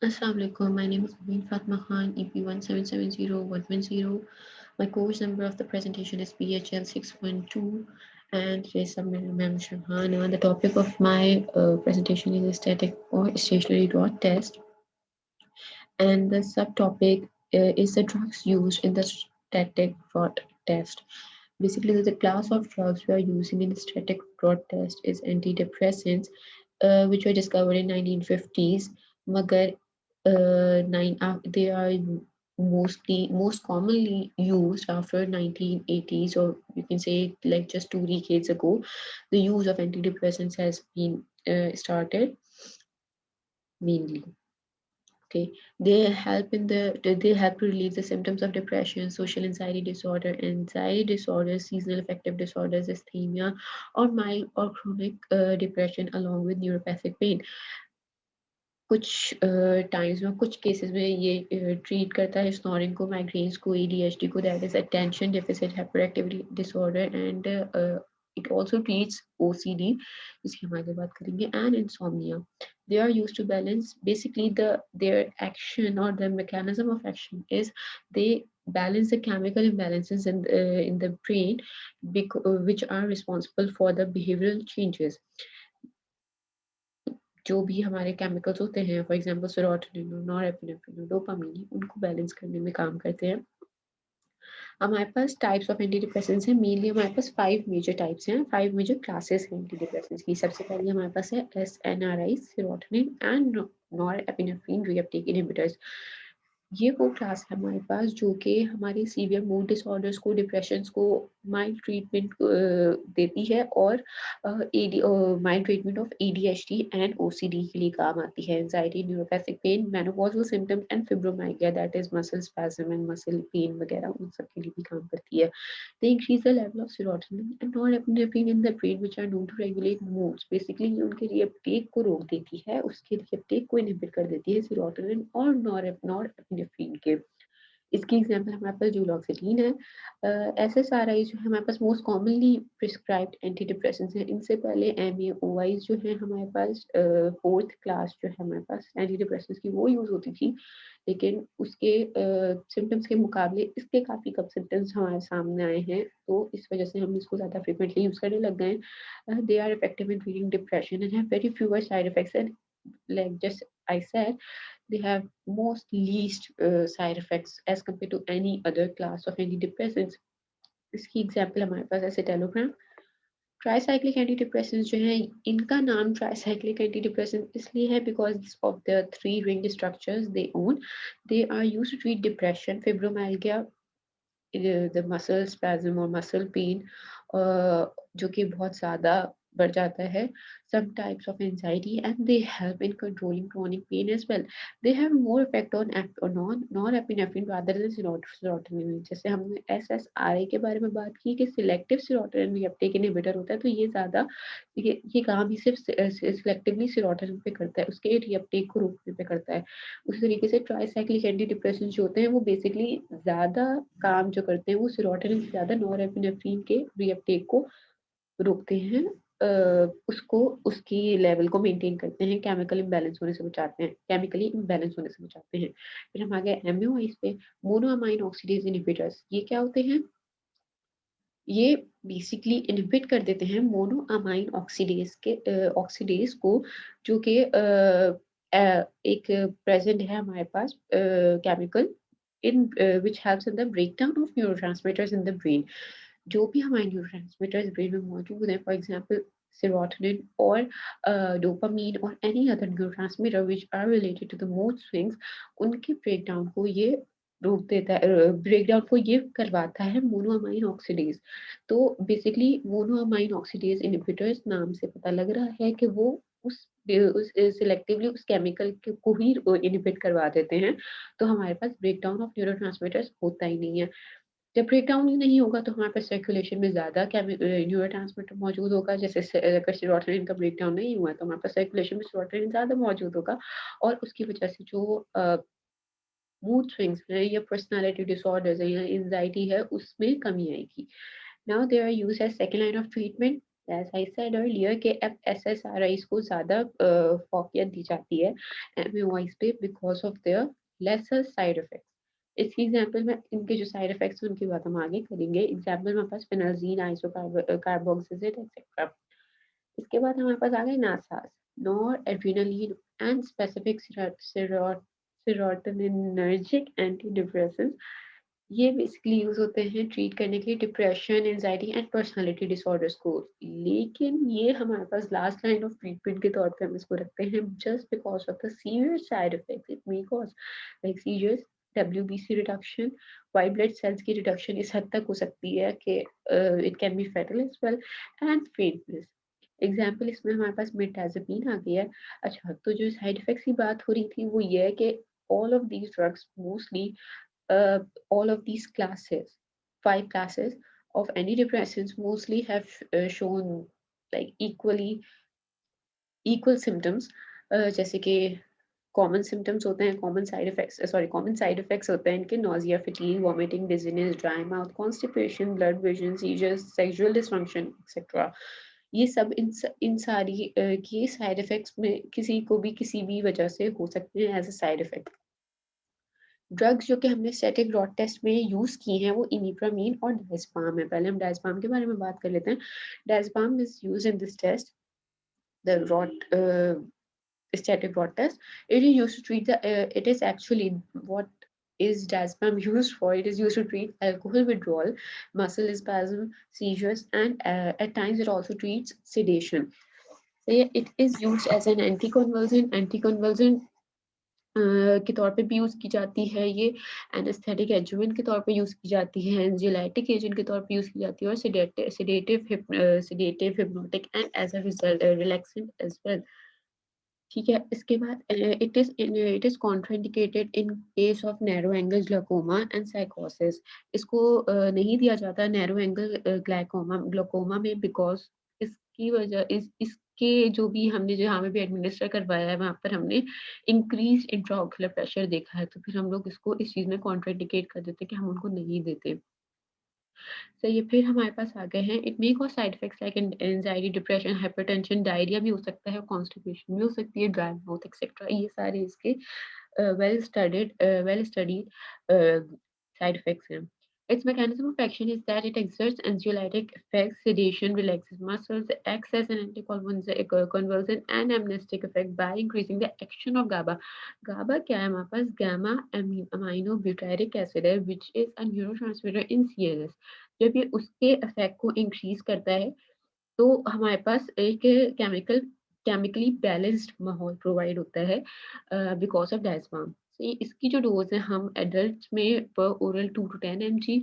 Assalamualaikum. My name is Naveen Fatma Khan, EP1770110. My course number of the presentation is PHL 612, and today's subject Ma'am Shabhana. The topic of my presentation is static or stationary rod test, and the subtopic is the drugs used in the static rod test. Basically, the class of drugs we are using in the static rod test is antidepressants, which were discovered in 1950s. Magar they are most commonly used after 1980s, or you can say like just 2 decades ago. The use of antidepressants has been started mainly. Okay, they help to relieve the symptoms of depression, social anxiety disorders, seasonal affective disorders, asthenia, or mild or chronic depression, along with neuropathic pain. कुछ times में कुछ cases में ये treat करता है snoring को, migraines को, ADHD को, that is attention deficit hyperactivity disorder, and it also treats OCD, जिसकी हम आगे बात करेंगे, and insomnia. They are used to balance. Basically, their action or the mechanism of action is they balance the chemical imbalances in the brain, which are responsible for the behavioral changes. जो भी हमारे chemicals होते हैं, for example serotonin, norepinephrine, dopamine, उनको balance करने में काम करते हैं. हमारे पास टाइप्स ऑफ एंटी डिप्रेसेंट्स हैं. मेनली हमारे पास 5 मेजर टाइप्स हैं, 5 मेजर क्लासेस हैं एंटी डिप्रेसेंट्स की. सबसे पहले हमारे पास है SNRI, serotonin and norepinephrine reuptake inhibitors. ये वो क्लास है हमारे पास जो कि हमारे सीवियर मूड डिसऑर्डर्स को, डिप्रेशंस को माइल्ड ट्रीटमेंट देती है, और mild treatment of ADHD and OCD के लिए काम आती है. Anxiety, neuropathic pain, menopausal symptoms and fibromyalgia, that is muscle spasm and muscle pain वगैरह, उन सब के लिए भी काम करती है. They increase the level of serotonin and norepinephrine in the brain, which are known to regulate moods. Basically ये उनके reuptake को रोक देती है, उसके reuptake को inhibit कर देती है serotonin और norepinephrine के. इसकी एग्जाम्पल हमारे पास डुलोक्सिडीन है. SSRI जो है हमारे पास most commonly prescribed antidepressants हैं. इनसे पहले MAOI जो है हमारे पास 4th क्लास जो है हमारे पास एंटी डिप्रेसेंट्स की, वो यूज होती थी, लेकिन उसके सिम्टम्स के मुकाबले इसके काफ़ी कम सिम्टम्स हमारे सामने आए हैं, तो इस वजह से हम इसको ज़्यादा फ्रिक्वेंटली यूज़ करने लग गए हैं. They are effective in treating depression and have very fewer side effects, and like just I said, they have most least side effects as compared to any other class of antidepressants. इसकी example हमारे पास है सिटेलोग्राम. Tricyclic antidepressants जो हैं, इनका नाम tricyclic antidepressant इसलिए है because of the 3 ring structures they own. They are used to treat depression, fibromyalgia, the muscle spasm और मसल पेन, जो कि बहुत ज़्यादा बढ़ जाता है, some types of anxiety, and they help in controlling chronic pain as well. They have more effect on norepinephrine rather than serotonin. जैसे हमने SSRI के बारे में बात की कि सिलेक्टिव सेरोटोनिन रीअपटेक इनहिबिटर होता है, तो ये ज़्यादा ये काम ही सिर्फ सिलेक्टिवली सेरोटोनिन पे करता है, उसके रीअपटेक को रोकने पे करता है. उसी तरीके से ट्राइसाइक्लिक एंटी डिप्रेसेंट जो होते हैं वो बेसिकली ज़्यादा काम जो करते हैं वो सेरोटोनिन से ज़्यादा नॉरएपिनेफ्रिन के रीअपटेक को रोकते हैं, उसको उसकी लेवल को मेंटेन करते हैं, केमिकली इम्बैलेंस होने से बचाते हैं. फिर हम आ गए एमओआईज पे. मोनोअमाइन ऑक्सीडेज इनहिबिटर्स, ये क्या होते हैं? ये बेसिकली इनहिबिट कर देते हैं मोनोअमाइन ऑक्सीडेज को, जो कि एक प्रेजेंट है हमारे पास chemical in which helps in the breakdown of neurotransmitters in the brain. जो भी हमारे न्यूरोट्रांसमीटर्स ब्रेन में मौजूद हैं, for example serotonin or dopamine or any other neurotransmitter which are related to the mood swings, उनके ब्रेकडाउन को ये रोक देता है, ब्रेकडाउन को ये करवाता है मोनोअमाइन ऑक्सीडेज. तो बेसिकली मोनोअमाइन ऑक्सीडेज इनहिबिटर्स नाम से पता लग रहा है कि वो उस सिलेक्टिवली उस केमिकल को ही इनहिबिट करवा देते हैं, तो हमारे पास ब्रेकडाउन ऑफ न्यूरोट्रांसमीटर्स होता ही नहीं है. जब ब्रेकडाउन ही नहीं होगा तो हमारे पास सर्कुलेशन में ज़्यादा न्यूरोट्रांसमीटर मौजूद होगा. जैसे अगर सेरोटोनिन का ब्रेकडाउन नहीं हुआ तो हमारे पास सर्कुलेशन में सेरोटोनिन ज़्यादा मौजूद होगा, और उसकी वजह से जो मूड स्विंग्स है या पर्सनालिटी डिसऑर्डर्स है या एंजाइटी है, उसमें कमी आएगी. Now they are used as second line of treatment. As I said earlier कि अब SSRIs को ज़्यादा फोकियत दी जाती है MAOIs पे because of their lesser side effects. इसकी एग्जाम्पल में इनके जो साइड इफेक्ट्स हैं उनकी बात हम आगे करेंगे. एग्जाम्पल हमारे पास फेनाल्जीन, आइसोकार्बोक्सिलेट एक्सेट्रा. इसके बाद हमारे पास आ गए NaSSAs, noradrenaline and specific serotonergic antidepressants. ये बेसिकली यूज होते हैं ट्रीट करने के लिए depression, anxiety and personality disorders को. लेकिन ये हमारे पास लास्ट लाइन ऑफ ट्रीटमेंट के तौर पे हम इसको रखते हैं just because of the severe side effects it may cause, like seizures, WBC reduction, white blood cells की रिडक्शन इस हद तक हो सकती है कि it can be fatal as well, and faintness. Example इसमें हमारे पास मिर्टाज़ेपीन आ गया. अच्छा, तो जो साइड इफेक्ट्स की बात हो रही थी वो ये है कि all of these drugs mostly, all of these classes, 5 classes of antidepressants mostly have shown like equal symptoms. जैसे कि कॉमन सिम्टम्स होते हैं, कॉमन साइड इफेक्ट्स होते हैं इनके nausea, fatigue, vomiting, dizziness, dry mouth, constipation, blurred vision, seizures, sexual dysfunction etcetera. ये सब इन सारी के साइड इफेक्ट्स में किसी को भी किसी भी वजह से हो सकते हैं as a side effect. Drugs जो कि हमने स्टैटिक रॉट टेस्ट में यूज की हैं वो इमिप्रामीन और डायज़ेपाम है. पहले हम डायज़ेपाम के बारे में बात कर लेते हैं. Diazepam is used in this test, the rot static rot test. It is used to treat the. It is actually what is diazepam used for? It is used to treat alcohol withdrawal, muscle spasm, seizures, and at times it also treats sedation. So yeah, it is used as an anticonvulsant. Anticonvulsant के तौर पे भी use की जाती है ये, anaesthetic adjuvant के तौर पे यूज़ की जाती है, एंजियोलाइटिक एजेंट के तौर पे यूज़ की जाती है, और sedative, hypnotic and as a result relaxant as well. ठीक है. इसके बाद it is contraindicated in case of narrow angle glaucoma and साइकोसिस. इसको नहीं दिया जाता नैरो एंगल ग्लाकोमा में बिकॉज इसकी वजह इसके जो भी हमने जहाँ में भी एडमिनिस्टर करवाया है वहाँ पर हमने इंक्रीज इंट्राओक्युलर प्रेशर देखा है, तो फिर हम लोग इसको इस चीज़ में कॉन्ट्राइंडिकेट कर देते हैं कि हम उनको नहीं देते. सही है. फिर हमारे पास आ गए हैं, it may cause side effects like anxiety, depression, hypertension, diarrhoea भी हो सकता है, कॉन्स्टिपेशन भी हो सकती है, ड्राई माउथ एक्सेट्रा. ये सारे इसके वेल स्टडीड साइड इफेक्ट्स हैं. Its mechanism of action is that it exerts anxiolytic effects, sedation, relaxes muscles, acts as an anticonvulsant and amnestic effect by increasing the action of GABA. GABA क्या है हमारे पास? gamma aminobutyric acid है, which is a neurotransmitter in CNS. जब ये उसके effect को increase करता है तो हमारे पास एक केमिकली बैलेंस्ड माहौल प्रोवाइड होता है बिकॉज ऑफ डायज़ेपाम. इसकी जो डोज है हम एडल्ट में पर oral 2 to 10 mg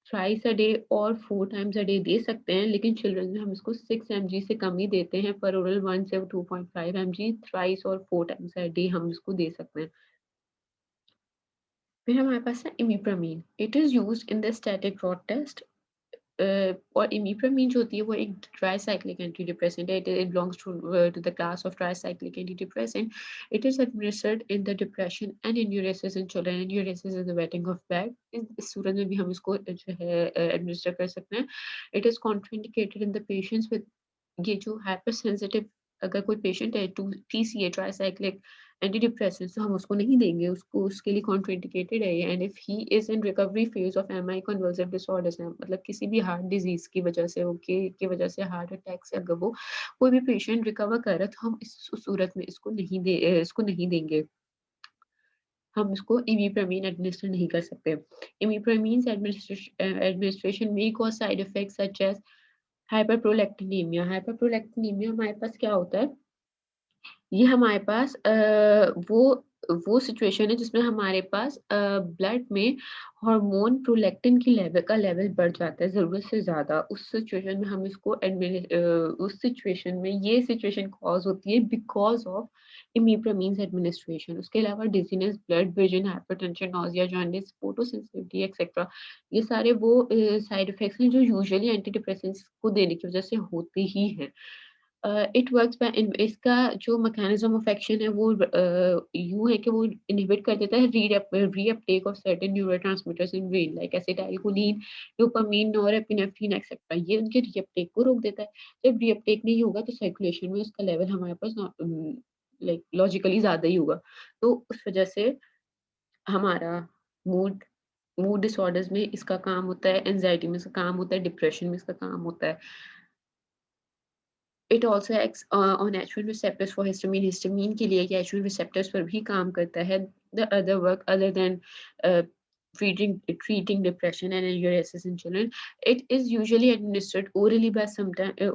thrice a day और 4 times a day दे सकते हैं, लेकिन चिल्ड्रन में हम इसको 6 mg से कम ही देते हैं. पर ओरल 1 से 2.5 mg थ्राइस और 4 times a day हम इसको दे सकते हैं. फिर हमारे पास है imipramine. It is used in the static rot test. और इमिप्रामीन जो होती है वो एक ट्राइसाइक्लिक एंटी डिप्रेसेंट है. It belongs to the class of tricyclic antidepressant. It is administered in the depression and enuresis in children. Enuresis is the wetting of bed. इस सूरत में भी हम इसको जो है एडमिनिस्टर कर सकते हैं. It is contraindicated in the patients with, ये जो हाइपर सेंसिटिव अगर कोई पेशेंट है to TCA tricyclic antidepressants तो हम उसको नहीं देंगे, उसको उसके लिए कॉन्ट्राइंडिकेटेड है. And if he is in recovery phase of MI convulsive disorders है, मतलब किसी भी हार्ट डिजीज की वजह से की वजह से हार्ट अटैक से अगर वो कोई भी पेशेंट रिकवर कर रहा है तो हम इस सूरत में इसको नहीं देंगे. हम इसको इमिप्रामीन एडमिनिस्टर नहीं कर सकते. Imipramine administration may cause side effects such as hyperprolactinemia. Hyperprolactinemia हमारे पास क्या होता है? ये हमारे पास वो सिचुएशन है जिसमें हमारे पास ब्लड में हार्मोन प्रोलैक्टिन की लेवल बढ़ जाता है ज़रूरत से ज़्यादा. उस सिचुएशन में हम इसको उस सिचुएशन में ये सिचुएशन कॉज़ होती है बिकॉज़ ऑफ इमिप्रामीन एडमिनिस्ट्रेशन. उसके अलावा dizziness, blurred vision, hypertension, nausea, jaundice, photosensitivity etcetera. ये सारे वो साइड इफेक्ट्स हैं जो यूजुअली एंटी डिप्रेसेंट्स को देने की वजह से होते ही हैं. इट वर्क्स बाय इसका जो मैकेनिज्म ऑफ एक्शन है वो यूँ है कि वो इनहिबिट कर देता है reuptake of certain neurotransmitters in brain like acetylcholine, dopamine, norepinephrine etcetera. ये उनके रीअपटेक को रोक देता है। जब रीअपटेक नहीं होगा तो सर्कुलेशन में उसका लेवल हमारे पास लाइक लॉजिकली ज़्यादा ही होगा। तो उस वजह से हमारा मूड मूड डिसऑर्डर्स में इसका काम होता है, एंग्ज़ायटी में इसका काम होता है, डिप्रेशन में इसका काम होता है। It also acts on H1 receptors for histamine. Histamine के लिए ये एच1 रिसेप्टर्स पर भी काम करता है। The other work other than treating depression and anxieties in children. It is usually administered orally by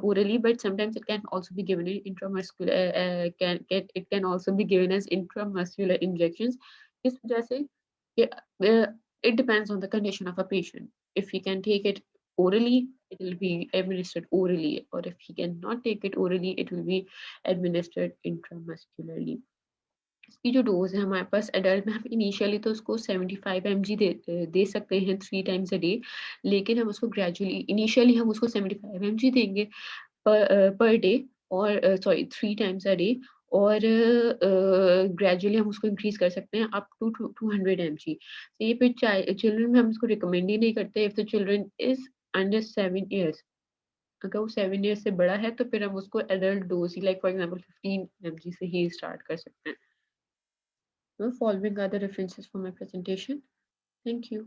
orally, but sometimes it can also be given in intramuscular. It can also be given as intramuscular injections. इस वजह से it depends on the condition of a patient. If he can take it orally, it will be administered orally, or if he cannot take it orally, it will be administered intramuscularly. इसकी जो dose है हमारे पास adult में हम initially तो उसको 75 MG दे सकते हैं 3 टाइम्स अ डे, लेकिन हम उसको ग्रेजुअली इनिशियली हम उसको 75 एमजी देंगे पर डे और सॉरी 3 टाइम्स अ डे और ग्रेजुअली हम उसको इंक्रीज़ कर सकते हैं अप टू 200 एमजी। तो ये फिर चिल्ड्रन में हम इसको रिकमेंड ही नहीं करते if the children is under 7 years. अगर वो 7 इयर्स से बड़ा है तो फिर हम उसको adult dose he like for example 15 MG से ही स्टार्ट कर सकते हैं। Following are the references for my presentation. Thank you.